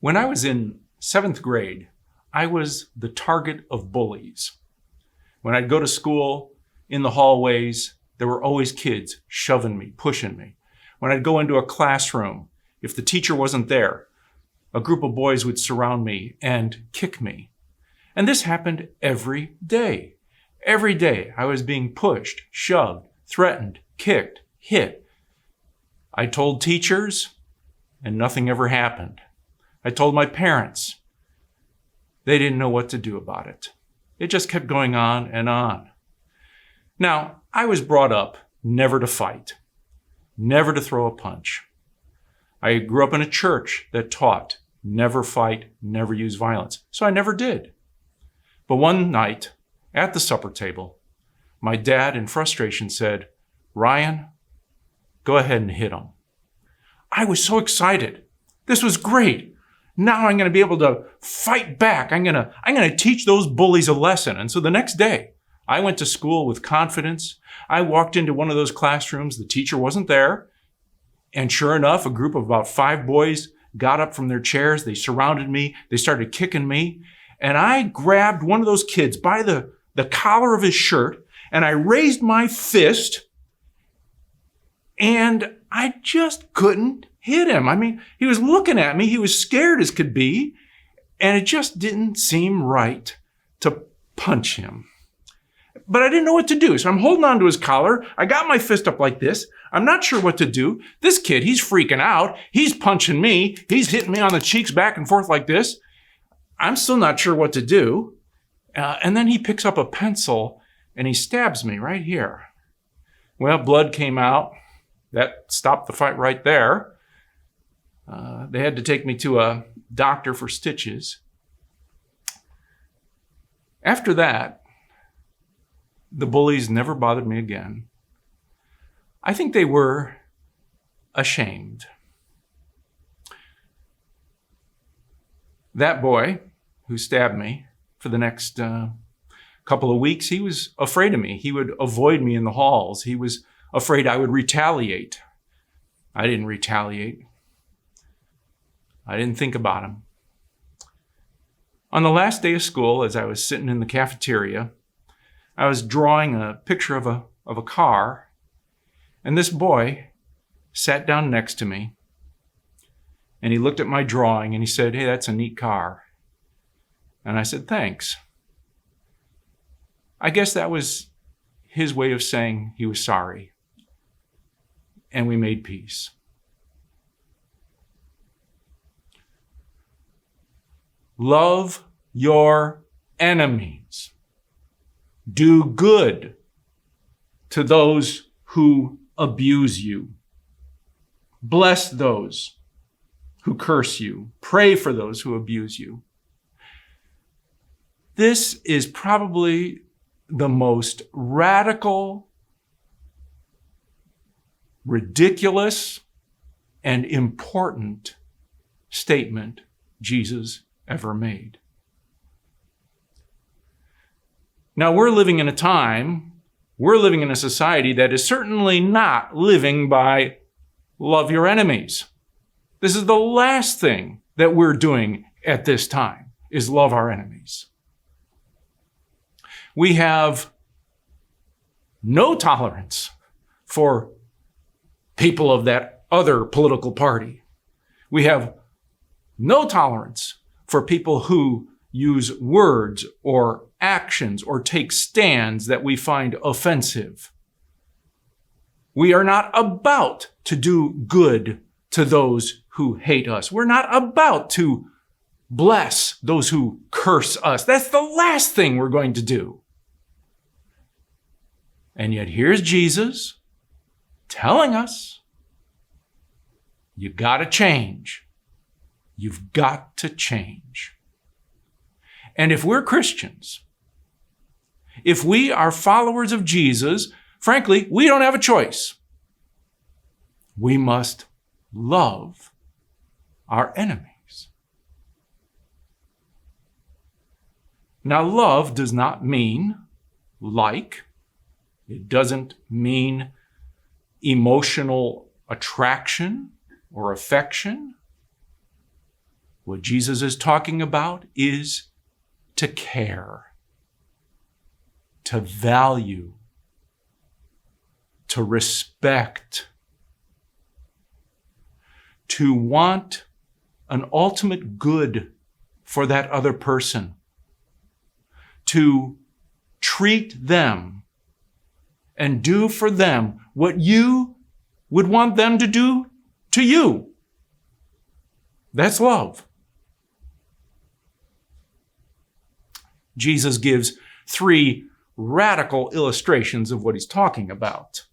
When I was in 7th grade, I was the target of bullies. When I'd go to school, in the hallways, there were always kids shoving me, pushing me. When I'd go into a classroom, if the teacher wasn't there, a group of boys would surround me and kick me. And this happened every day. Every day I was being pushed, shoved, threatened, kicked, hit. I told teachers, and nothing ever happened. I told my parents. They didn't know what to do about it. It just kept going on and on. Now, I was brought up never to fight, never to throw a punch. I grew up in a church that taught never fight, never use violence. So I never did. But one night at the supper table, my dad in frustration said, "Ryan, go ahead and hit him." I was so excited. This was great. Now I'm going to be able to fight back. I'm going to teach those bullies a lesson. And so the next day, I went to school with confidence. I walked into one of those classrooms. The teacher wasn't there. And sure enough, a group of about 5 boys got up from their chairs. They surrounded me. They started kicking me. And I grabbed one of those kids by the collar of his shirt, and I raised my fist, and I just couldn't hit him. I mean, he was looking at me. He was scared as could be, and it just didn't seem right to punch him. But I didn't know what to do, so I'm holding on to his collar. I got my fist up like this. I'm not sure what to do. This kid, he's freaking out. He's punching me. He's hitting me on the cheeks back and forth like this. I'm still not sure what to do. And then he picks up a pencil and he stabs me right here. Well, blood came out. That stopped the fight right there. They had to take me to a doctor for stitches. After that, the bullies never bothered me again. I think they were ashamed. That boy who stabbed me, for the next couple of weeks, he was afraid of me. He would avoid me in the halls. He was afraid I would retaliate. I didn't retaliate. I didn't think about him. On the last day of school, as I was sitting in the cafeteria, I was drawing a picture of a car, and this boy sat down next to me, and he looked at my drawing, and he said, "Hey, that's a neat car." And I said, "Thanks." I guess that was his way of saying he was sorry, and we made peace. Love your enemies. Do good to those who abuse you. Bless those who curse you. Pray for those who abuse you. This is probably the most radical, ridiculous, and important statement Jesus ever made. Now, we're living in a society that is certainly not living by love your enemies. This is the last thing that we're doing at this time, is love our enemies. We have no tolerance for people of that other political party. We have no tolerance for people who use words or actions or take stands that we find offensive. We are not about to do good to those who hate us. We're not about to bless those who curse us. That's the last thing we're going to do. And yet here's Jesus telling us, you got to change. You've got to change. And if we're Christians, if we are followers of Jesus, frankly, we don't have a choice. We must love our enemies. Now, love does not mean like. It doesn't mean emotional attraction or affection. What Jesus is talking about is to care, to value, to respect, to want an ultimate good for that other person, to treat them and do for them what you would want them to do to you. That's love. Jesus gives 3 radical illustrations of what he's talking about.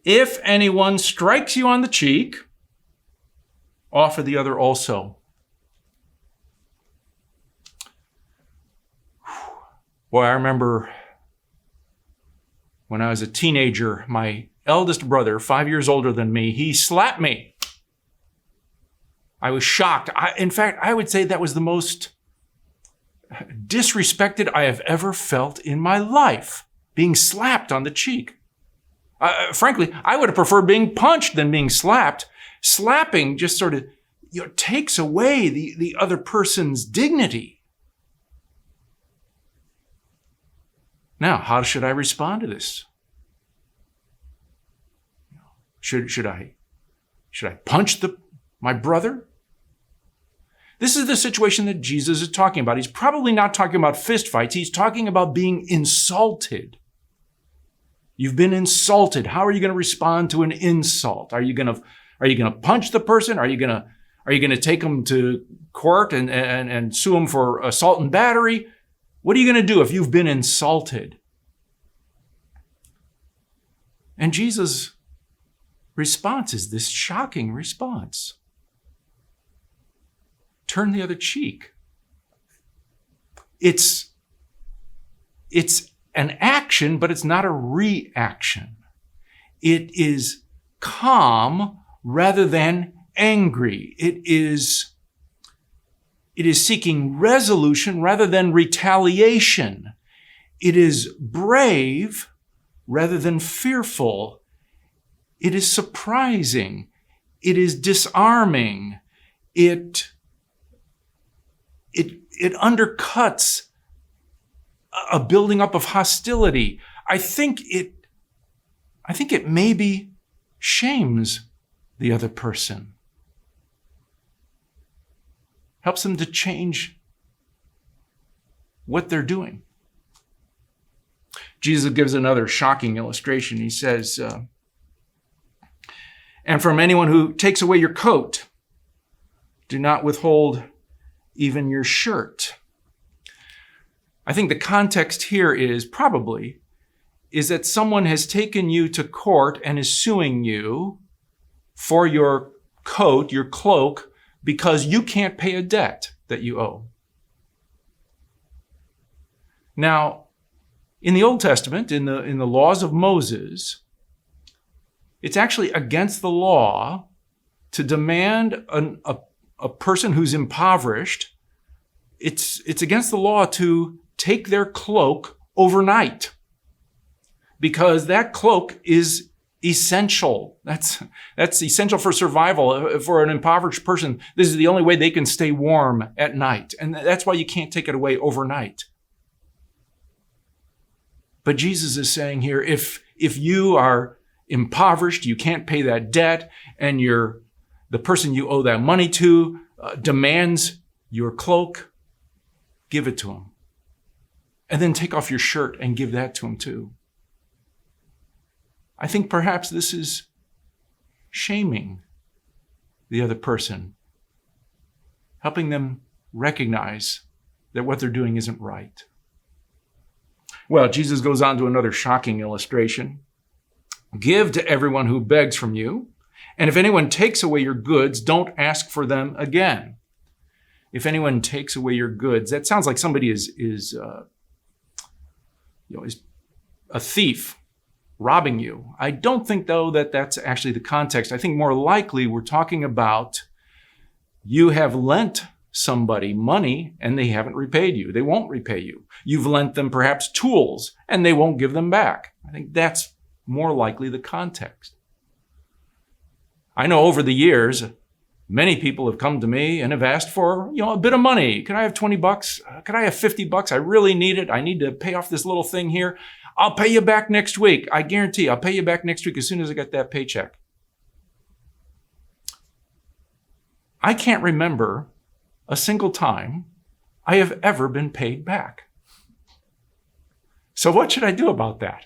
If anyone strikes you on the cheek, offer the other also. Boy, I remember when I was a teenager, my eldest brother, 5 years older than me, he slapped me. I was shocked. In fact, I would say that was the most disrespected I have ever felt in my life, being slapped on the cheek. Frankly, I would have preferred being punched than being slapped. Slapping just sort of takes away the other person's dignity. Now, how should I respond to this? Should I punch my brother? This is the situation that Jesus is talking about. He's probably not talking about fist fights. He's talking about being insulted. You've been insulted. How are you going to respond to an insult? Are you going to punch the person? Are you going to take them to court and sue them for assault and battery? What are you going to do if you've been insulted? And Jesus' response is this shocking response. Turn the other cheek. It's an action, but it's not a reaction. It is calm rather than angry. It is seeking resolution rather than retaliation. It is brave rather than fearful. It is surprising. It is disarming. It undercuts a building up of hostility. I think it maybe shames the other person. Helps them to change what they're doing. Jesus gives another shocking illustration. He says, and from anyone who takes away your coat, do not withhold even your shirt. I think the context here is that someone has taken you to court and is suing you for your coat, your cloak, because you can't pay a debt that you owe. Now, in the Old Testament, in the laws of Moses, it's actually against the law to demand a person who's impoverished. It's against the law to take their cloak overnight, because that cloak is essential. That's essential for survival. For an impoverished person, this is the only way they can stay warm at night. And that's why you can't take it away overnight. But Jesus is saying here, if you are impoverished, you can't pay that debt, and the person you owe that money to demands your cloak, give it to him. And then take off your shirt and give that to him too. I think perhaps this is shaming the other person, helping them recognize that what they're doing isn't right. Well, Jesus goes on to another shocking illustration. Give to everyone who begs from you, and if anyone takes away your goods, don't ask for them again. If anyone takes away your goods, that sounds like somebody is a thief robbing you. I don't think, though, that that's actually the context. I think more likely we're talking about you have lent somebody money and they haven't repaid you. They won't repay you. You've lent them perhaps tools and they won't give them back. I think that's more likely the context. I know over the years, many people have come to me and have asked for, a bit of money. Could I have $20? Could I have $50? I really need it. I need to pay off this little thing here. I'll pay you back next week. I guarantee I'll pay you back next week as soon as I get that paycheck. I can't remember a single time I have ever been paid back. So what should I do about that?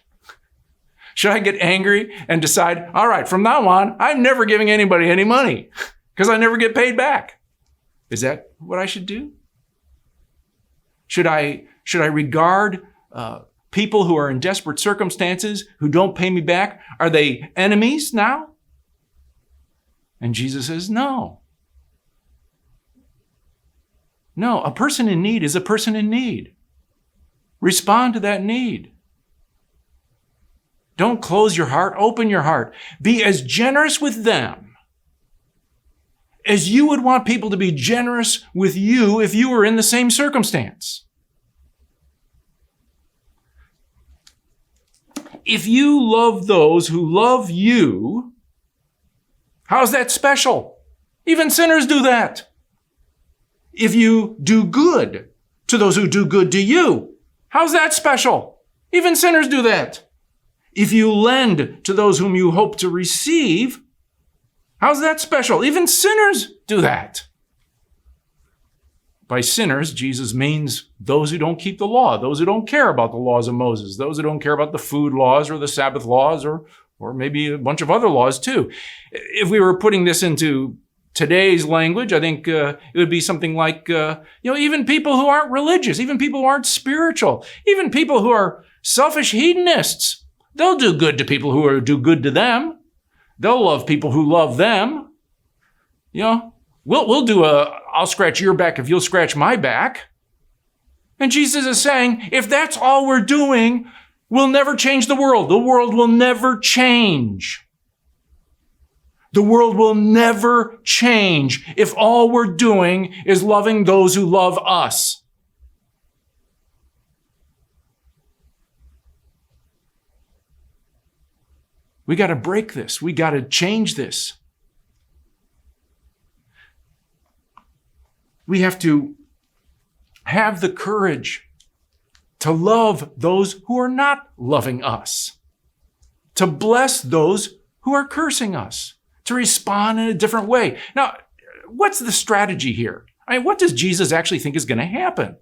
Should I get angry and decide, all right, from now on, I'm never giving anybody any money because I never get paid back? Is that what I should do? Should I regard people who are in desperate circumstances who don't pay me back? Are they enemies now? And Jesus says, no. No, a person in need is a person in need. Respond to that need. Don't close your heart, open your heart. Be as generous with them as you would want people to be generous with you if you were in the same circumstance. If you love those who love you, how's that special? Even sinners do that. If you do good to those who do good to you, how's that special? Even sinners do that. If you lend to those whom you hope to receive, how's that special? Even sinners do that. By sinners, Jesus means those who don't keep the law, those who don't care about the laws of Moses, those who don't care about the food laws or the Sabbath laws or maybe a bunch of other laws too. If we were putting this into today's language, I think it would be something like, even people who aren't religious, even people who aren't spiritual, even people who are selfish hedonists, they'll do good to people who do good to them. They'll love people who love them. We'll do I'll scratch your back if you'll scratch my back. And Jesus is saying, if that's all we're doing, we'll never change the world. The world will never change. The world will never change if all we're doing is loving those who love us. We got to break this. We got to change this. We have to have the courage to love those who are not loving us, to bless those who are cursing us, to respond in a different way. Now, what's the strategy here? What does Jesus actually think is going to happen?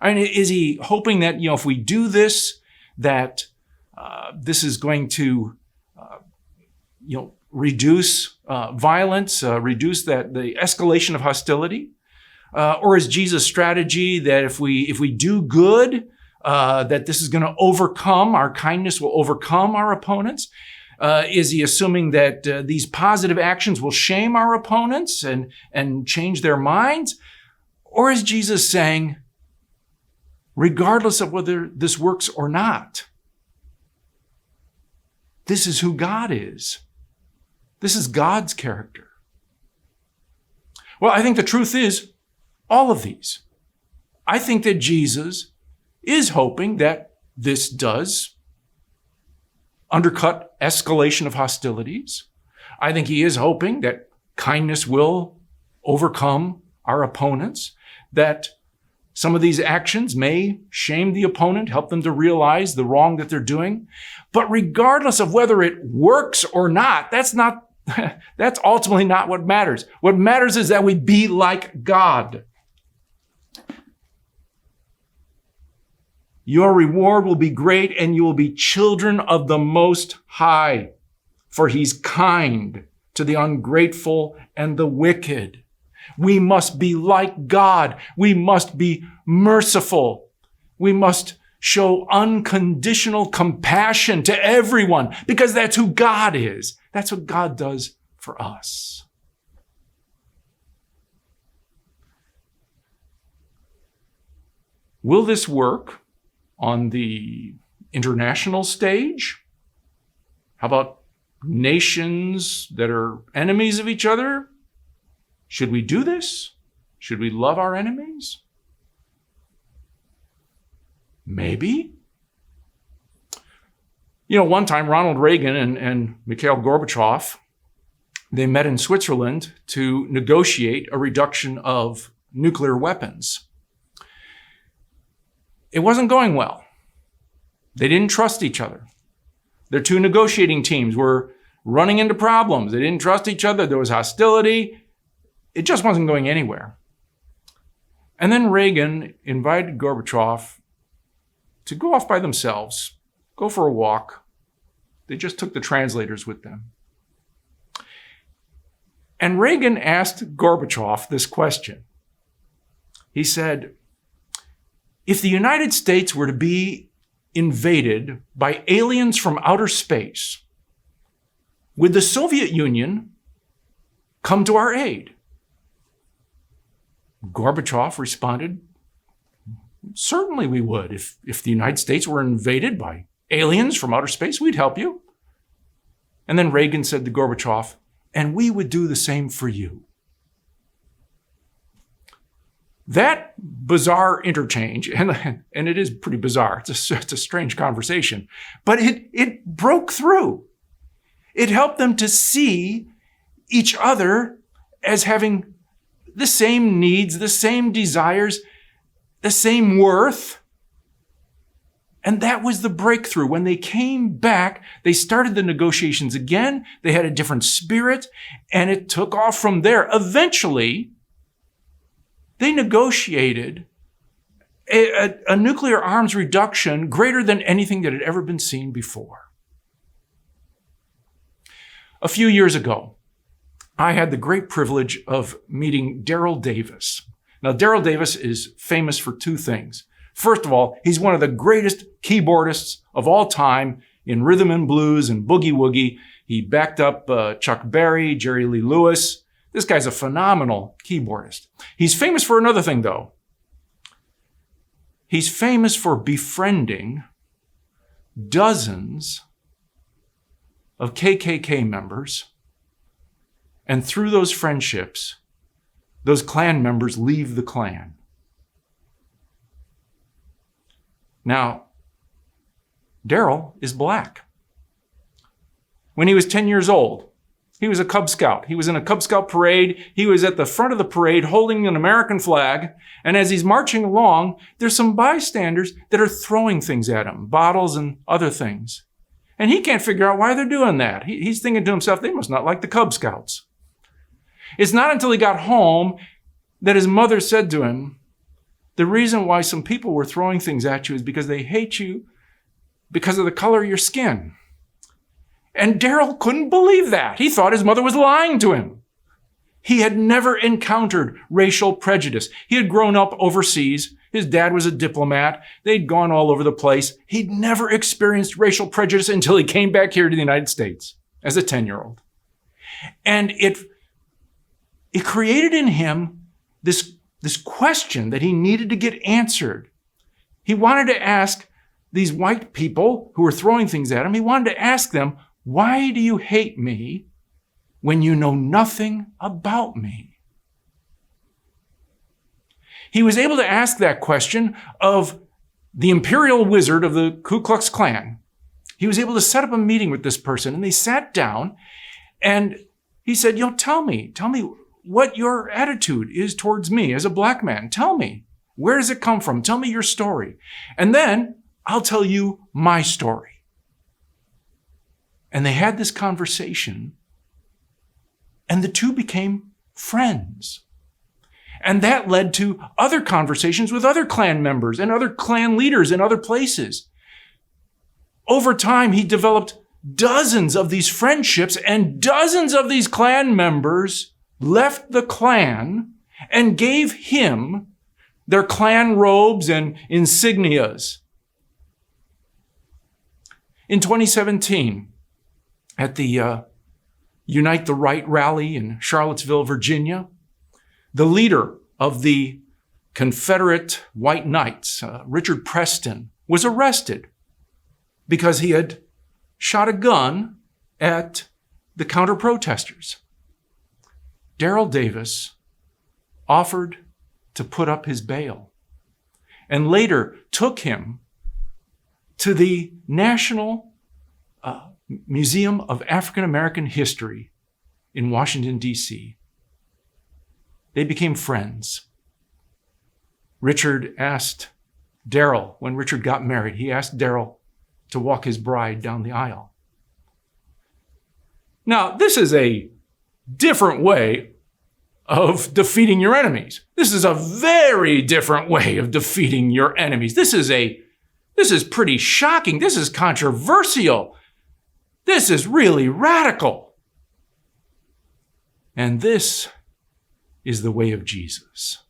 Is he hoping that, if we do this, that this is going to, reduce violence, reduce the escalation of hostility? Or is Jesus' strategy that if we do good, that this is going to overcome, our kindness will overcome our opponents? Is he assuming that these positive actions will shame our opponents and change their minds? Or is Jesus saying, regardless of whether this works or not, this is who God is. This is God's character. Well, I think the truth is all of these. I think that Jesus is hoping that this does undercut escalation of hostilities. I think he is hoping that kindness will overcome our opponents, that some of these actions may shame the opponent, help them to realize the wrong that they're doing. But regardless of whether it works or not, that's ultimately not what matters. What matters is that we be like God. Your reward will be great, and you will be children of the Most High, for he's kind to the ungrateful and the wicked. We must be like God. We must be merciful. We must show unconditional compassion to everyone, because that's who God is. That's what God does for us. Will this work on the international stage? How about nations that are enemies of each other? Should we do this? Should we love our enemies? Maybe. One time Ronald Reagan and Mikhail Gorbachev They met in Switzerland to negotiate a reduction of nuclear weapons. It wasn't going well. They didn't trust each other. Their two negotiating teams were running into problems. They didn't trust each other. There was hostility. It just wasn't going anywhere. And then Reagan invited Gorbachev to go off by themselves, go for a walk. They just took the translators with them. And Reagan asked Gorbachev this question. He said, if the United States were to be invaded by aliens from outer space, would the Soviet Union come to our aid? Gorbachev responded, certainly we would. If the United States were invaded by aliens from outer space, we'd help you. And then Reagan said to Gorbachev, and we would do the same for you. That bizarre interchange, and it is pretty bizarre, it's a strange conversation, but it broke through. It helped them to see each other as having the same needs, the same desires, the same worth. And that was the breakthrough. When they came back, they started the negotiations again. They had a different spirit, and it took off from there. Eventually, they negotiated a nuclear arms reduction greater than anything that had ever been seen before. A few years ago, I had the great privilege of meeting Daryl Davis. Now, Daryl Davis is famous for two things. First of all, he's one of the greatest keyboardists of all time in rhythm and blues and boogie woogie. He backed up Chuck Berry, Jerry Lee Lewis. This guy's a phenomenal keyboardist. He's famous for another thing, though. He's famous for befriending dozens of KKK members. And through those friendships, those Klan members leave the Klan. Now, Daryl is black. When he was 10 years old, he was a Cub Scout. He was in a Cub Scout parade. He was at the front of the parade holding an American flag. And as he's marching along, there's some bystanders that are throwing things at him, bottles and other things. And he can't figure out why they're doing that. He's thinking to himself, they must not like the Cub Scouts. It's not until he got home that his mother said to him, the reason why some people were throwing things at you is because they hate you because of the color of your skin. And Daryl couldn't believe that. He thought his mother was lying to him. He had never encountered racial prejudice. He had grown up overseas. His dad was a diplomat. They'd gone all over the place. He'd never experienced racial prejudice until he came back here to the United States as a 10-year-old. And it created in him this question that he needed to get answered. He wanted to ask these white people who were throwing things at him, he wanted to ask them, why do you hate me when you know nothing about me? He was able to ask that question of the imperial wizard of the Ku Klux Klan. He was able to set up a meeting with this person, and they sat down, and he said, tell me what your attitude is towards me as a black man. Tell me, where does it come from? Tell me your story. And then I'll tell you my story. And they had this conversation, and the two became friends. And that led to other conversations with other Klan members and other Klan leaders in other places. Over time, he developed dozens of these friendships, and dozens of these Klan members left the Klan and gave him their Klan robes and insignias. In 2017, at the Unite the Right rally in Charlottesville, Virginia, the leader of the Confederate White Knights, Richard Preston, was arrested because he had shot a gun at the counter-protesters. Daryl Davis offered to put up his bail and later took him to the National Museum of African American History in Washington, D.C. They became friends. Richard asked Daryl, when Richard got married, he asked Daryl to walk his bride down the aisle. Now, this is a different way of defeating your enemies. This is a very different way of defeating your enemies. This is pretty shocking. This is controversial. This is really radical. And this is the way of Jesus.